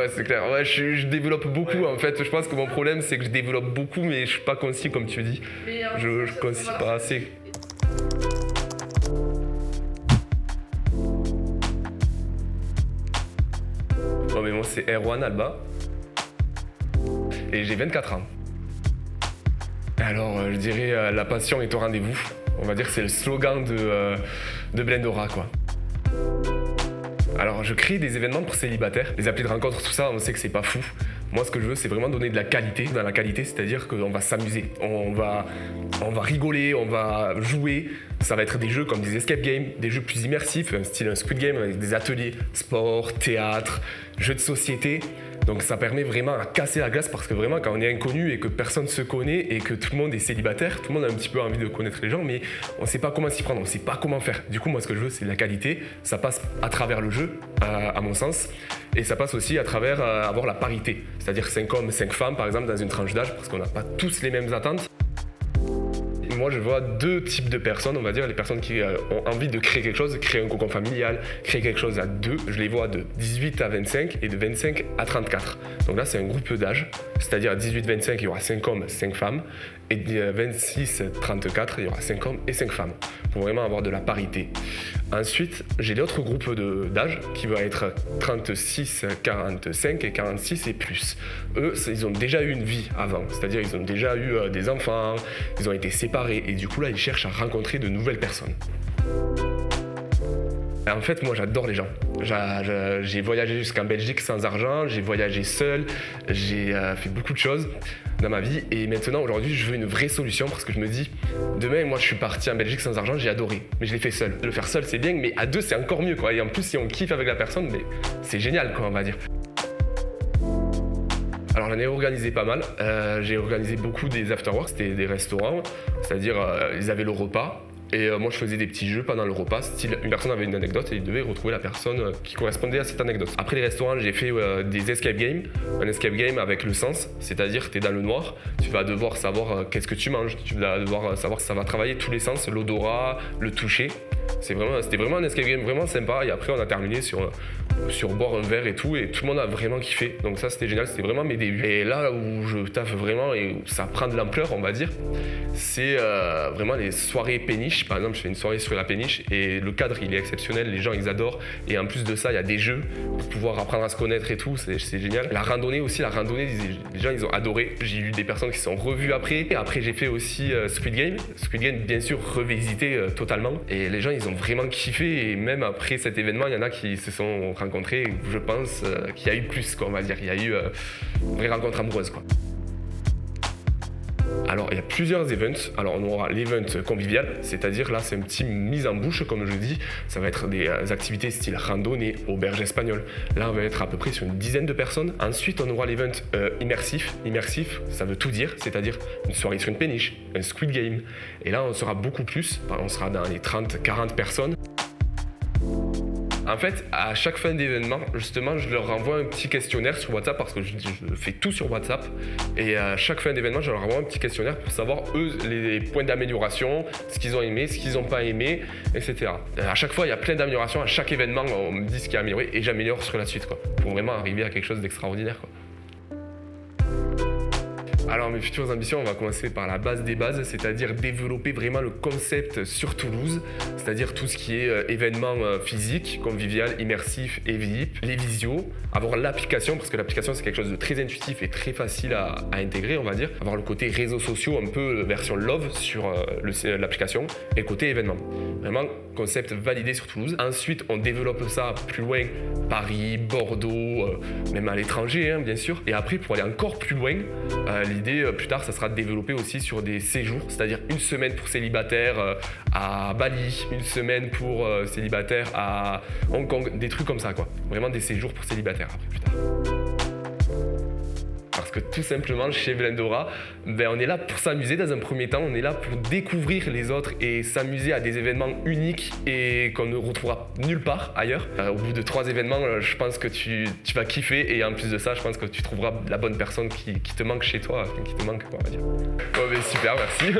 Ouais, c'est clair. Ouais, je développe beaucoup en fait. Je pense que mon problème c'est que je développe beaucoup, mais je suis pas concis comme tu dis. Je concis pas assez. Bon, mais moi c'est Erwan Alba et j'ai 24 ans. Alors, je dirais la passion est au rendez-vous. On va dire que c'est le slogan de Blendora, quoi. Alors, je crée des événements pour célibataires. Les applis de rencontre, tout ça, on sait que c'est pas fou. Moi, ce que je veux, c'est vraiment donner de la qualité. Dans la qualité, c'est-à-dire qu'on va s'amuser. On va rigoler, on va jouer. Ça va être des jeux comme des escape games, des jeux plus immersifs, style un Squid Game avec des ateliers, sport, théâtre, jeux de société. Donc ça permet vraiment à casser la glace parce que vraiment quand on est inconnu et que personne ne se connaît et que tout le monde est célibataire, tout le monde a un petit peu envie de connaître les gens mais on ne sait pas comment s'y prendre, on ne sait pas comment faire. Du coup moi ce que je veux c'est de la qualité, ça passe à travers le jeu à mon sens et ça passe aussi à travers avoir la parité, c'est-à-dire 5 hommes, 5 femmes par exemple dans une tranche d'âge parce qu'on n'a pas tous les mêmes attentes. Moi, je vois deux types de personnes, on va dire, les personnes qui ont envie de créer quelque chose, créer un cocon familial, créer quelque chose à deux. Je les vois de 18 à 25 et de 25 à 34. Donc là, c'est un groupe d'âge, c'est-à-dire à 18-25, il y aura 5 hommes, 5 femmes. Et de 26-34, il y aura 5 hommes et 5 femmes, pour vraiment avoir de la parité. Ensuite, j'ai l'autre groupe d'âge qui va être 36, 45 et 46 et plus. Eux, ils ont déjà eu une vie avant, c'est-à-dire ils ont déjà eu des enfants, ils ont été séparés et du coup là, ils cherchent à rencontrer de nouvelles personnes. En fait, moi, j'adore les gens. J'ai voyagé jusqu'en Belgique sans argent, j'ai voyagé seul, j'ai fait beaucoup de choses dans ma vie. Et maintenant, aujourd'hui, je veux une vraie solution parce que je me dis, demain, moi, je suis parti en Belgique sans argent, j'ai adoré. Mais je l'ai fait seul. Le faire seul, c'est bien, mais à deux, c'est encore mieux, quoi. Et en plus, si on kiffe avec la personne, mais c'est génial, quoi, on va dire. Alors j'en ai organisé pas mal. J'ai organisé beaucoup des afterworks, c'était des restaurants, c'est-à-dire ils avaient le repas. Et moi je faisais des petits jeux pendant le repas, style une personne avait une anecdote et il devait retrouver la personne qui correspondait à cette anecdote. Après les restaurants, j'ai fait des escape games, un escape game avec le sens, c'est-à-dire tu es dans le noir, tu vas devoir savoir qu'est-ce que tu manges, tu vas devoir savoir que ça va travailler tous les sens, l'odorat, le toucher. C'était vraiment un escape game vraiment sympa et après on a terminé sur boire un verre et tout le monde a vraiment kiffé. Donc ça c'était génial, c'était vraiment mes débuts. Et là où je taffe vraiment et où ça prend de l'ampleur on va dire, c'est vraiment les soirées péniches. Par exemple je fais une soirée sur la péniche et le cadre il est exceptionnel, les gens ils adorent et en plus de ça il y a des jeux pour pouvoir apprendre à se connaître et tout, c'est génial. La randonnée aussi, les gens ils ont adoré, j'ai eu des personnes qui se sont revues après. Et après j'ai fait aussi Squid Game bien sûr revisité totalement et les gens ils ont vraiment kiffé et même après cet événement il y en a qui se sont rencontrés, je pense qu'il y a eu plus quoi, on va dire, il y a eu une vraie rencontre amoureuse quoi. Alors il y a plusieurs events, alors on aura l'event convivial, c'est-à-dire là c'est une petite mise en bouche comme je dis, ça va être des activités style randonnée, auberge espagnole, là on va être à peu près sur une dizaine de personnes. Ensuite on aura l'event immersif, ça veut tout dire, c'est-à-dire une soirée sur une péniche, un Squid Game, et là on sera beaucoup plus, on sera dans les 30-40 personnes. En fait, à chaque fin d'événement, justement, je leur renvoie un petit questionnaire sur WhatsApp parce que je fais tout sur WhatsApp. Et à chaque fin d'événement, je leur renvoie un petit questionnaire pour savoir, eux, les points d'amélioration, ce qu'ils ont aimé, ce qu'ils n'ont pas aimé, etc. À chaque fois, il y a plein d'améliorations. À chaque événement, on me dit ce qui est amélioré et j'améliore sur la suite, quoi, pour vraiment arriver à quelque chose d'extraordinaire, quoi. Alors mes futures ambitions, on va commencer par la base des bases, c'est-à-dire développer vraiment le concept sur Toulouse, c'est-à-dire tout ce qui est événements physiques, convivial, immersif et VIP, les visios, avoir l'application, parce que l'application c'est quelque chose de très intuitif et très facile à intégrer, on va dire, avoir le côté réseaux sociaux, un peu version love sur l'application, et le côté événement. Vraiment, concept validé sur Toulouse. Ensuite, on développe ça plus loin, Paris, Bordeaux, même à l'étranger, hein, bien sûr. Et après, pour aller encore plus loin, l'idée plus tard, ça sera de développer aussi sur des séjours, c'est-à-dire une semaine pour célibataires à Bali, une semaine pour célibataires à Hong Kong, des trucs comme ça, quoi. Vraiment des séjours pour célibataires après plus tard. Parce que tout simplement, chez Blendora, on est là pour s'amuser dans un premier temps, on est là pour découvrir les autres et s'amuser à des événements uniques et qu'on ne retrouvera nulle part ailleurs. Au bout de 3 événements, je pense que tu vas kiffer et en plus de ça, je pense que tu trouveras la bonne personne qui te manque chez toi, qui te manque, quoi, on va dire. Oh, mais super, merci.